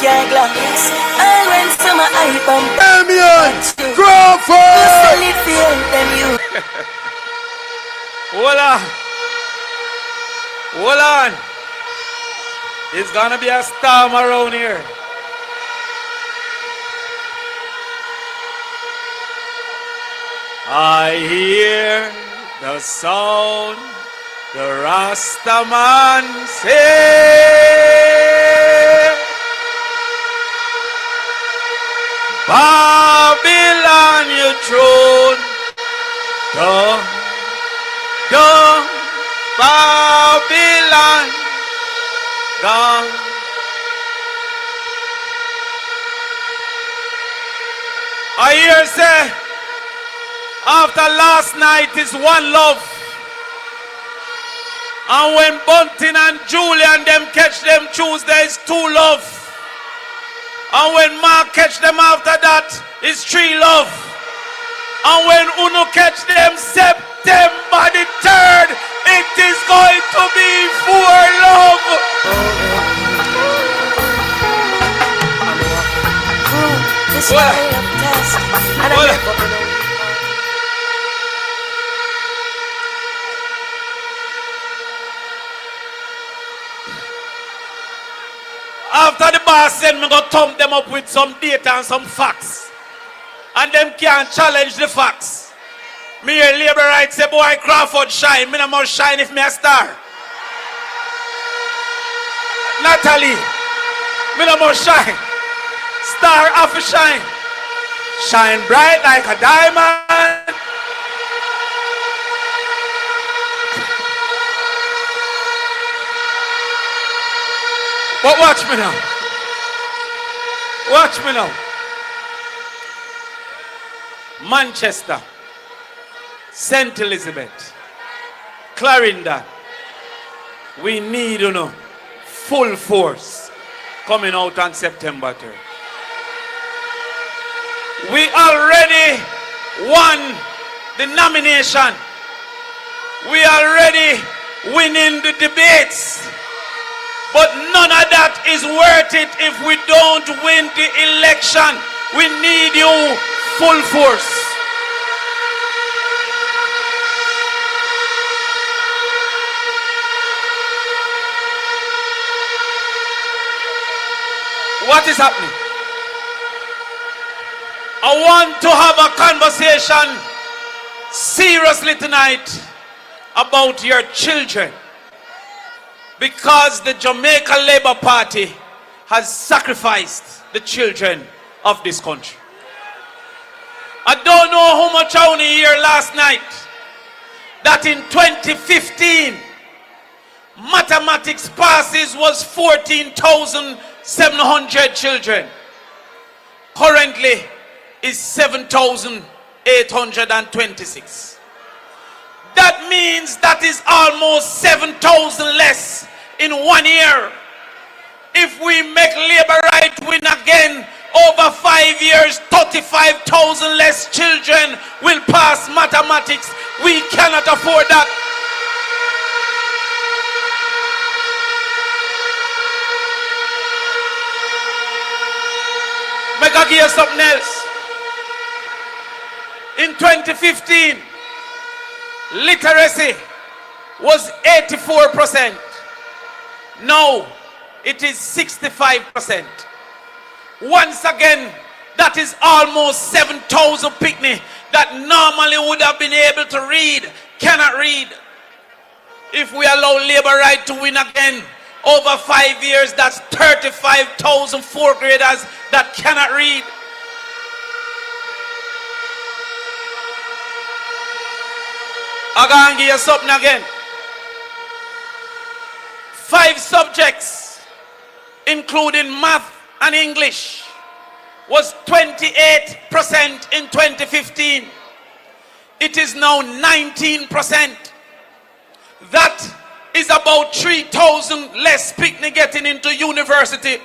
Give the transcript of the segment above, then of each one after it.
can't glance. I went to my album. Damion! Crawford! You sell it for them you. Hold on. Hold on. It's gonna be a storm around here. I hear the sound, the Rastaman say, Babylon, your throne, down, Babylon, down. I hear say, after last night is one love. And when Bunting and Julia and them catch them Tuesday is two love. And when Mark catch them after that is three love. And when Uno catch them September the 3rd, it is going to be four love. This way of test. And I'm after the boss said me go thump them up with some data and some facts. And them can't challenge the facts. Me hear labor rights say boy Crawford shine. Me no must shine if me a star. Natalie, me no must shine. Star have to shine. Shine bright like a diamond. But watch me now. Watch me now. Manchester, St. Elizabeth, Clarendon, we need, full force coming out on September 3rd. We already won the nomination. We already winning the debates. But none of that is worth it if we don't win the election. We need you full force. What is happening? I want to have a conversation seriously tonight about your children. Because the Jamaica Labour Party has sacrificed the children of this country. I don't know how much I only hear last night that in 2015 mathematics passes was 14,700 children. Currently is 7,826. That means that is almost 7,000 less in 1 year. If we make labor right win again, over 5 years, 35,000 less children will pass mathematics. We cannot afford that. Make I give you something else. In 2015, literacy was 84%. Now it is 65%. Once again, that is almost 7,000 picnic that normally would have been able to read, cannot read. If we allow labor right to win again, over 5 years, that's 35,000 fourth graders that cannot read. I'm going to give you something again. 5 subjects, including math and English, was 28% in 2015. It is now 19%. That is about 3,000 less picnic getting into university.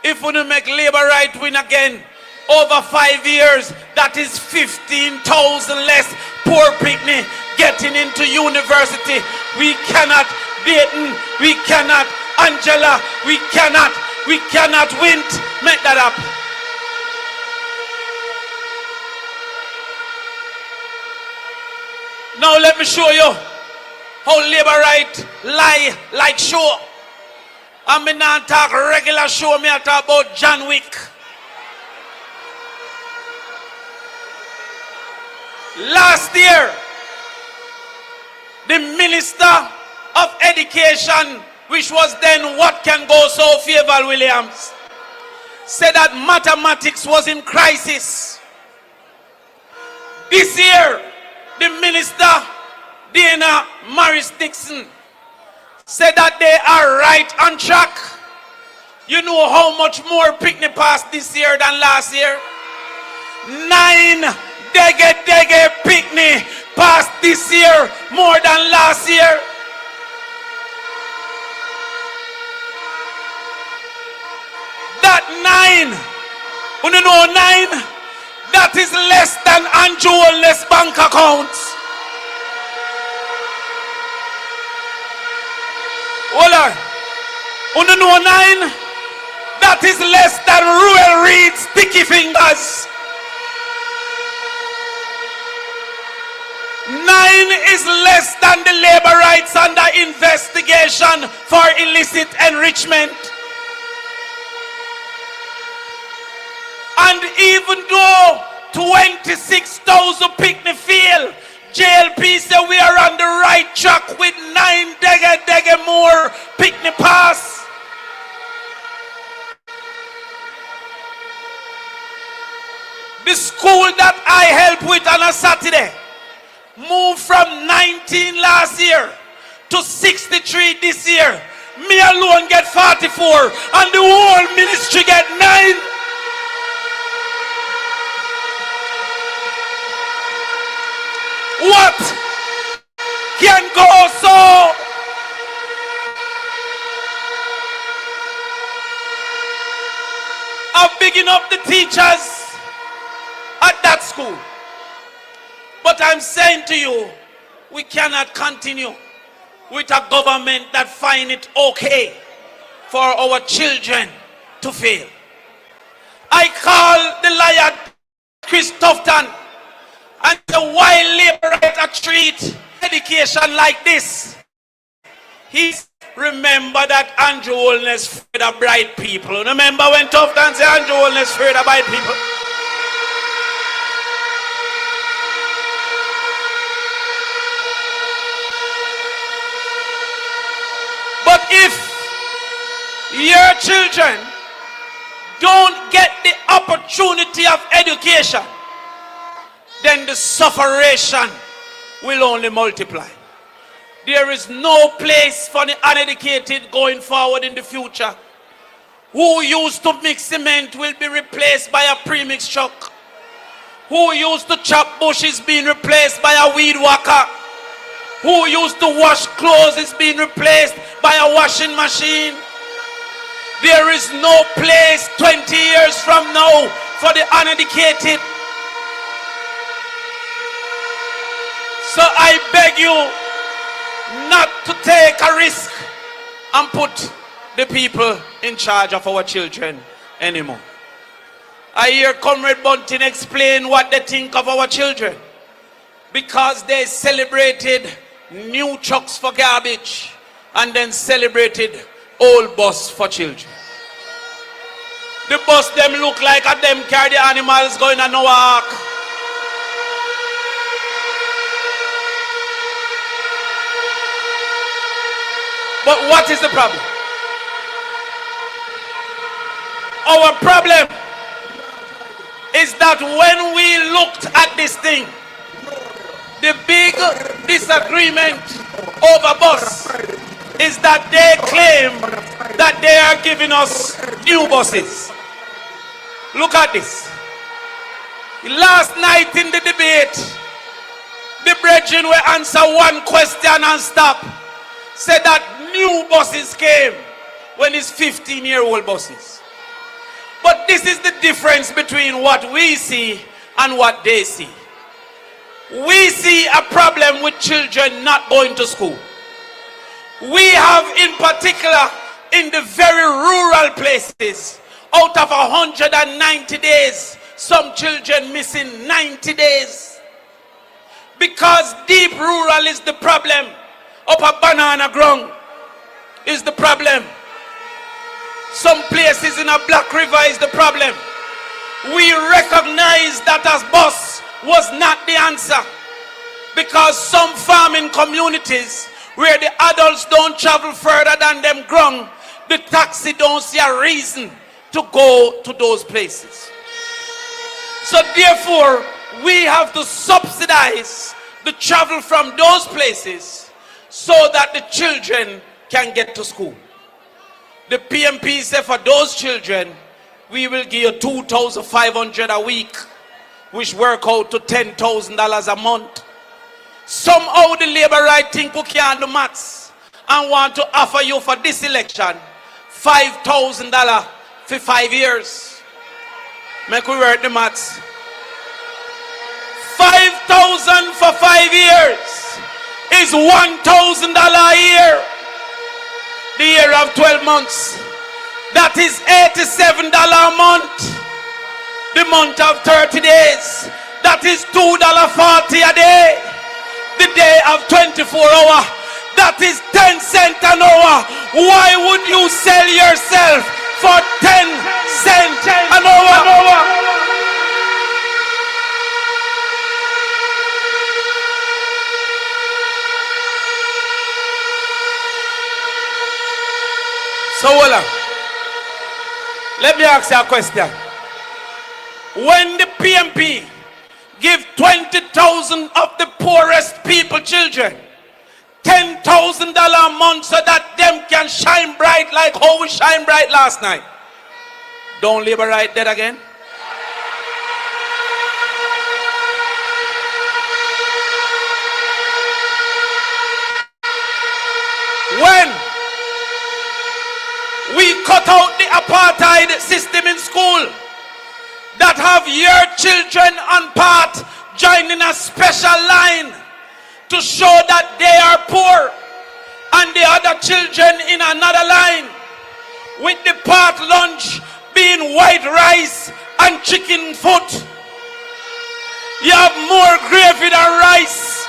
If we don't make labor right win again, over 5 years, that is 15,000 less poor picnic getting into university. We cannot, Dayton, we cannot, Angela, we cannot, We cannot win. Make that up. Now let me show you how labor right lie like show. I mean not talk regular show, me I talk about John Wick. Last year, the Minister of Education, which was then What Can Go So, Favour Williams, said that mathematics was in crisis. This year, the Minister, Dana Morris Dixon, said that they are right on track. You know how much more picnic passed this year than last year? 9 Dege picnic passed this year more than last year. That 9, you know 9, that is less than Andrew Holness bank accounts. Hold on. You know 9, that is less than Ruel Reed's sticky fingers. 9 is less than the labor rights under investigation for illicit enrichment. And even though 26,000 picnic fail, JLP said we are on the right track with 9 dege more picnic pass. The school that I helped with on a Saturday moved from 19 last year to 63 this year. Me alone get 44 and the whole ministry get 9. What can go so? I'm bigging up the teachers at that school. But I'm saying to you, we cannot continue with a government that find it okay for our children to fail. I call the liar Chris Tufton and say, why labor right treat education like this? He's remember that Andrew Holness afraid of bright people. Remember when Tufton said Andrew Holness afraid of bright people? But if your children don't get the opportunity of education, then the sufferation will only multiply. There is no place for the uneducated going forward in the future. Who used to mix cement will be replaced by a premix truck. Who used to chop bush is being replaced by a weed whacker. Who used to wash clothes is being replaced by a washing machine. There is no place 20 years from now for the uneducated. So I beg you not to take a risk and put the people in charge of our children anymore. I hear Comrade Bunting explain what they think of our children because they celebrated new trucks for garbage and then celebrated old bus for children. The bus them look like a them carry the animals going on no ark. But what is the problem? Our problem is that when we looked at this thing, the big disagreement over bus is that they claim that they are giving us new buses. Look at this. Last night in the debate, the brethren will answer one question and stop. Said that new buses came when it's 15-year-old buses. But this is the difference between what we see and what they see. We see a problem with children not going to school. We have in particular in the very rural places, out of 190 days, some children missing 90 days. Because deep rural is the problem. Up a banana ground is the problem. Some places in a Black River is the problem. We recognize that as bus was not the answer. Because some farming communities where the adults don't travel further than them ground, the taxi don't see a reason to go to those places. So therefore, we have to subsidize the travel from those places so that the children can get to school. The PNP said for those children, we will give you $2,500 a week, which work out to $10,000 a month. Somehow the Labour right think we can't do maths and want to offer you for this election $5,000 for 5 years. Make we work the maths. 5,000 for 5 years is $1,000 a year. The year of 12 months. That is $87 a month. The month of 30 days. That is $2.40 a day. The day of 24 hours. That is 10 cents an hour. Why would you sell yourself for 10 cents an hour? So, let me ask you a question. When the PNP give 20,000 of the poorest people children $10,000 a month so that them can shine bright like how we shine bright last night, don't Labour right dead again? When we cut out the apartheid system in school, that have your children on part joining a special line to show that they are poor, and the other children in another line, with the part lunch being white rice and chicken foot. You have more gravy than rice.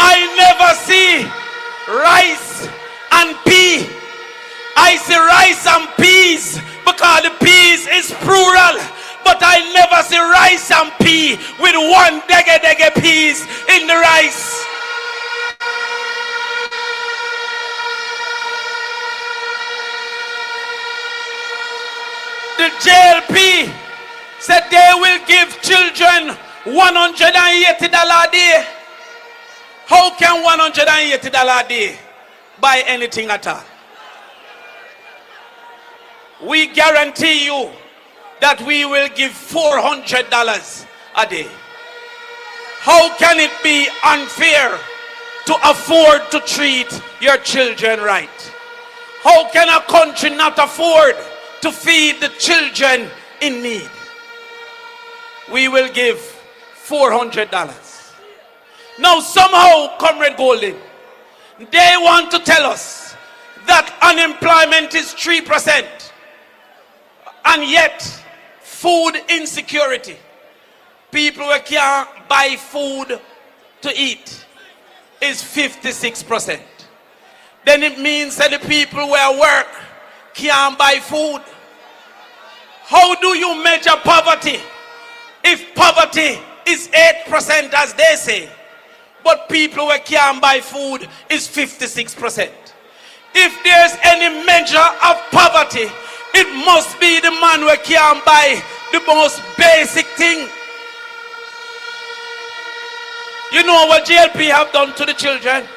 I never see rice and pea. I see rice and peas because the peas is plural, but I never see rice and pea with one dege peas in the rice. The JLP said they will give children $180 a day. How can $180 a day buy anything at all? We guarantee you that we will give $400 a day. How can it be unfair to afford to treat your children right? How can a country not afford to feed the children in need? We will give $400. Now somehow, Comrade Golden, they want to tell us that unemployment is 3%, and yet food insecurity, people who can't buy food to eat, is 56%. Then it means that the people who work can't buy food. How do you measure poverty if poverty is 8% as they say, but people who can't buy food is 56%? If there's any measure of poverty, it must be the man who can't buy the most basic thing. You know what JLP have done to the children?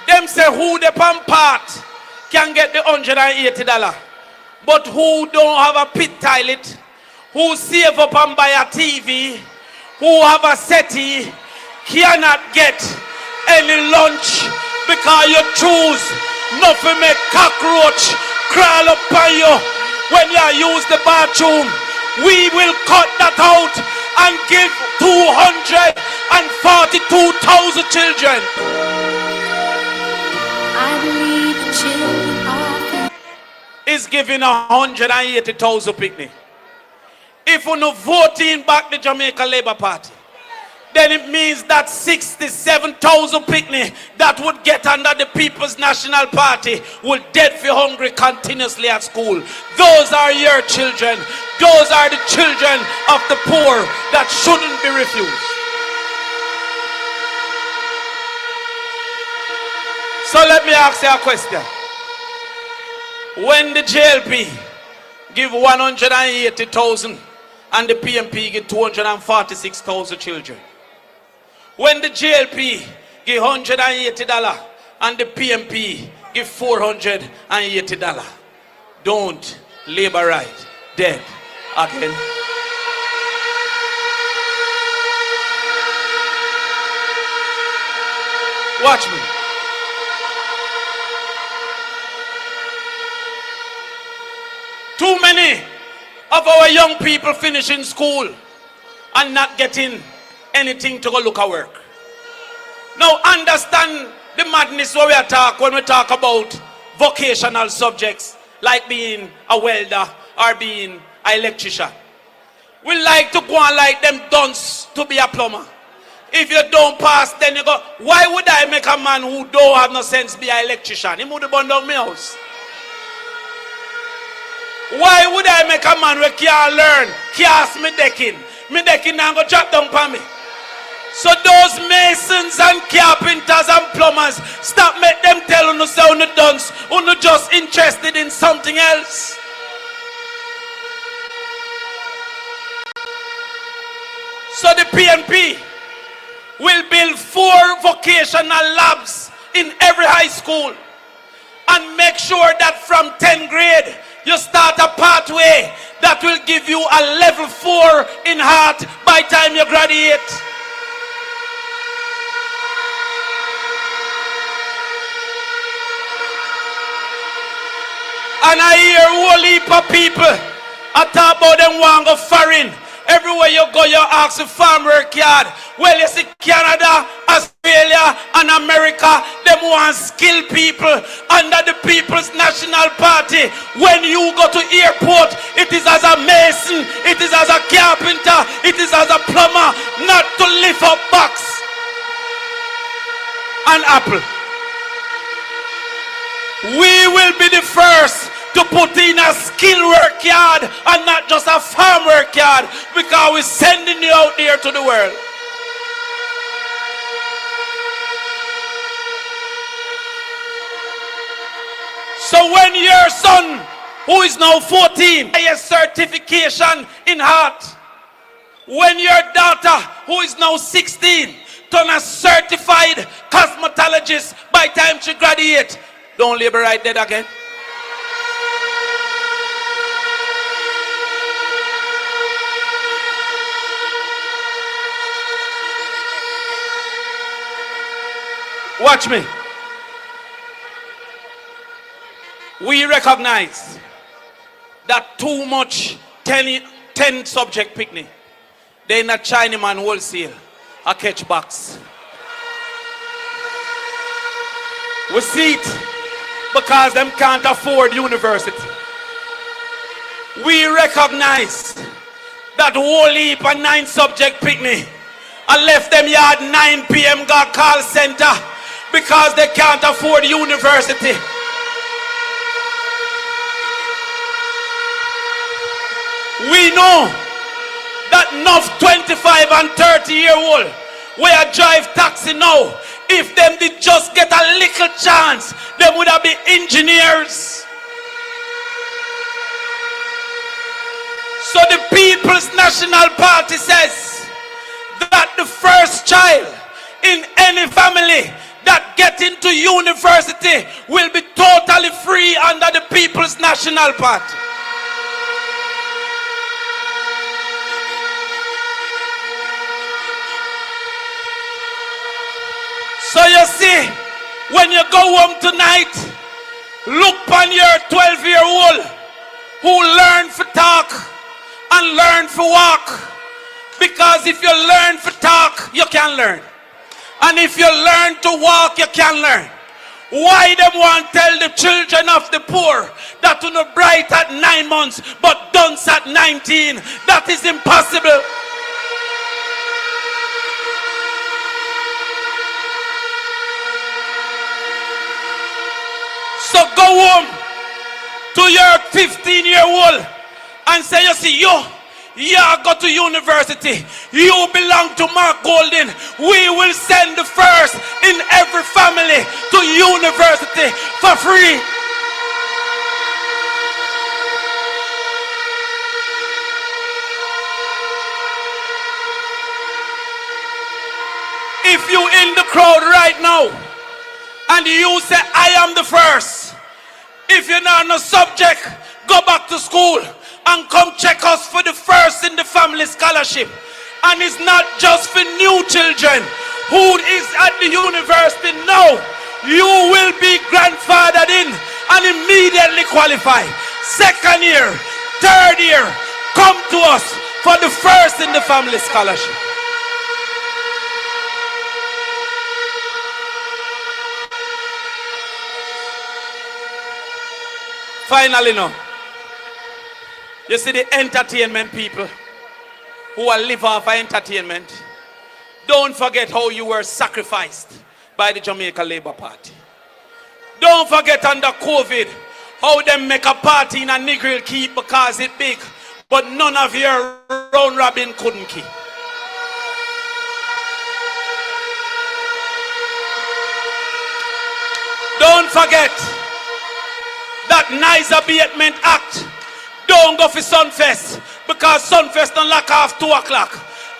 Them say who the pan part can get the $180, but who don't have a pit toilet, who save up and buy a TV, who have a settee, cannot get any lunch because you choose not to make cockroach crawl up on you when you use the bathroom. We will cut that out and give 242,000 children children are is giving 180,000 picnic. If we no voting back the Jamaica Labour Party, then it means that 67,000 picnic that would get under the People's National Party will dead for hungry continuously at school. Those are your children. Those are the children of the poor that shouldn't be refused. So let me ask you a question. When the JLP give 180,000 and the PNP give 246,000 children, when the JLP give $180 and the PNP give $480, don't labor right dead again. Watch me. Too many of our young people finishing school and not getting anything to go look at work. Now understand the madness when we talk about vocational subjects like being a welder or being an electrician. We like to go on like them dunce to be a plumber. If you don't pass, then you go, why would I make a man who don't have no sense be an electrician? He would have burned down my house. Why would I make a man who can't learn, cast me decking? Me decking now go drop down for me. So those masons and carpenters and plumbers, stop make them tell you say you dunce, you just interested in something else. So the PNP will build 4 vocational labs in every high school and make sure that from 10th grade you start a pathway that will give you a level 4 in heart by the time you graduate. And I hear a whole heap of people I talk about them want to go foreign. Everywhere you go, you ask a farm work yard. Well, you see Canada, Australia, and America, them want skilled people under the People's National Party. When you go to airport, it is as a mason, it is as a carpenter, it is as a plumber, not to lift up box and apple. We will be the first to put in a skill work yard and not just a farm work yard, because we're sending you out there to the world. So when your son, who is now 14, has certification in heart, when your daughter, who is now 16, turn a certified cosmetologist by the time she graduates, don't labor right dead again. Watch me. We recognize that too much 10 subject picnic, they not Chinaman wholesale a catch box. We see it because them can't afford university. We recognize that whole heap of 9 subject picnic and left them yard 9 p.m. got call center because they can't afford university. We know that enough 25 and 30-year-old where drive taxi now, if them did just get a little chance, they would have been engineers. So the People's National Party says that the first child in any family that get into university will be totally free under the People's National Party. So you see, when you go home tonight, look on your 12-year-old who learn to talk and learn to walk. Because if you learn to talk, you can learn. And if you learn to walk, you can learn. Why them want tell the children of the poor that you know bright at 9 months but dunce at 19? That is impossible. So go home to your 15-year-old and say, you see, you go to university. You belong to Mark Golden. We will send the first in every family to university for free. If you in the crowd right now and you say, I am the first. If you're not on a subject, go back to school and come check us for the first in the family scholarship. And it's not just for new children who is at the university now. You will be grandfathered in and immediately qualify. Second year, third year, come to us for the first in the family scholarship. Finally now, you see the entertainment people who will live off of entertainment. Don't forget how you were sacrificed by the Jamaica Labour Party. Don't forget under COVID how them make a party in a Negril keep because it big, but none of your round robin couldn't keep. Don't forget that nice abatement act. Don't go for Sunfest because Sunfest don't lock off 2 o'clock.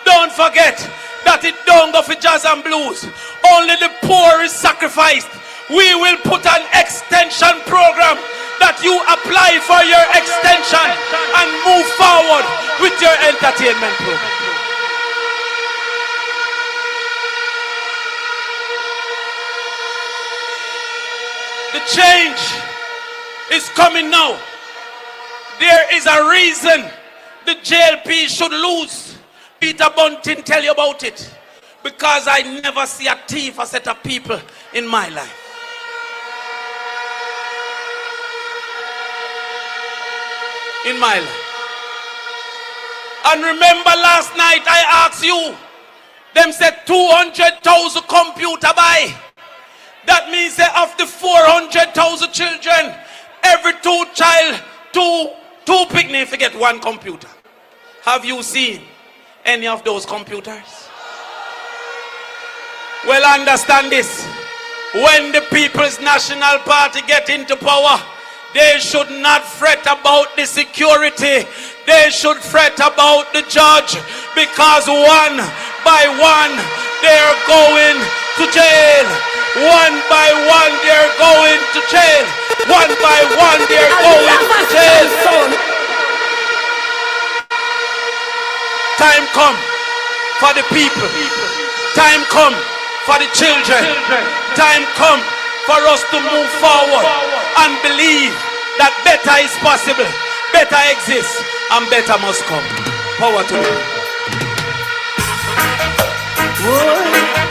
Don't forget that it don't go for jazz and blues. Only the poor is sacrificed. We will put an extension program that you apply for your extension and move forward with your entertainment program. The change is coming now. There is a reason the JLP should lose. Peter Bunting tell you about it. Because I never see a thief or set of people in my life. In my life. And remember last night I asked you, them said 200,000 computer buy. That means that of the 400,000 children, every two picnic forget 1 computer. Have you seen any of those computers? Well, understand this. When the People's National Party get into power, they should not fret about the security. They should fret about the judge, because one by one they're going to jail. One by one they're going to jail. One by one they're going to jail. Time come for the people. Time come for the children. Time come for us to move forward and believe that better is possible, better exists, and better must come. Power to you.